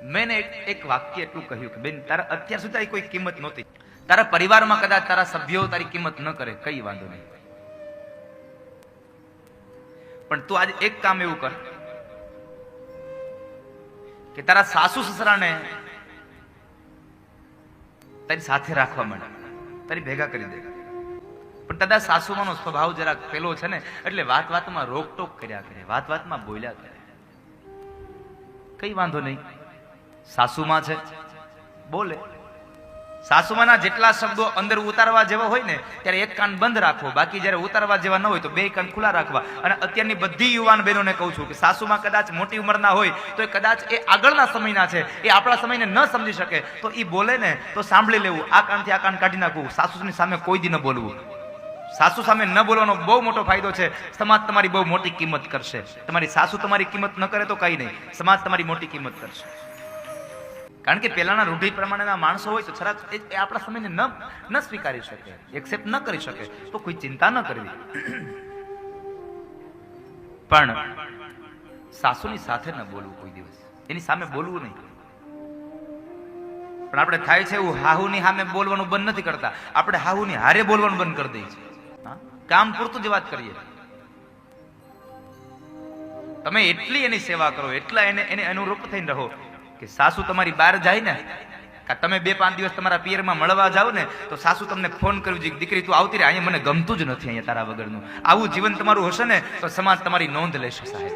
મેં એક વાક્ય એટલું કહ્યું કે બેન, તારા અત્યાર સુધી તારી કોઈ કિંમત નહોતી, તારા પરિવારમાં કદાચ તારા સભ્યો તારી કિંમત ન કરે, કઈ વાંધો નહીં, પણ તું આજે એક કામ એવું કર કે તારા સાસુ સસરાને તારી સાથે રાખવા માંડ, તારી ભેગા કરી દે. પણ કદાચ સાસુમાનો સ્વભાવ જરાક પેલો છે ને, એટલે વાત વાતમાં રોકટોક કર્યા કરે, વાત વાતમાં બોલ્યા કરે. કઈ વાંધો નહીં, સાસુમાં છે બોલે. સાસુમાના જેટલા શબ્દો અંદર ઉતારવા જેવા હોય ને ત્યારે એક કાન બંધ રાખવો, બાકી જયારે ઉતારવા જેવા ન હોય તો બે કાન ખુલ્લા રાખવા. અને અત્યારની બધી યુવાન બહેનોને કહું છું કે સાસુમાં કદાચ મોટી ઉંમરના હોય તો એ કદાચ એ આગળના સમયના છે, એ આપણા સમયને ન સમજી શકે, તો એ બોલે ને તો સાંભળી લેવું, આ કાનથી આ કાન કાઢી નાખવું. સાસુની સામે કોઈ દી ન બોલવું. સાસુ સામે ન બોલવાનો બહુ મોટો ફાયદો છે. સમાજ તમારી બહુ મોટી કિંમત કરશે. તમારી સાસુ તમારી કિંમત ન કરે તો કઈ નહીં, સમાજ તમારી મોટી કિંમત કરશે. કારણ કે પહેલાના રૂઢિ પ્રમાણેના માણસો હોય તો છરાક એ આપણા સમયને ન સ્વીકારી શકે, એક્સેપ્ટ ન કરી શકે, તો કોઈ ચિંતા ન કરવી. પણ સાસુની સાથે ન બોલવું કોઈ દિવસ, એની સામે બોલવું નહીં. પણ આપણે થાય છે એવું, હાહુની સામે બોલવાનું બંધ નથી કરતા, આપણે હાહુની હારે બોલવાનું બંધ કરી દઈએ છીએ. કામ પૂરતું જ વાત કરીએ. તમે એટલી એની સેવા કરો, એટલા એને અનુરૂપ થઈને રહો કે સાસુ તમારી બહાર જાય ને, તમે 2-5 દિવસ તમારા પિયરમાં મળવા જાવ ને તો સાસુ તમને ફોન કરવી જોઈએ, દીકરી તું આવતી રહે, અહીંયા મને ગમતું જ નથી અહીંયા તારા વગરનું. આવું જીવન તમારું હશે ને તો સમાજ તમારી નોંધ લેશે સાહેબ.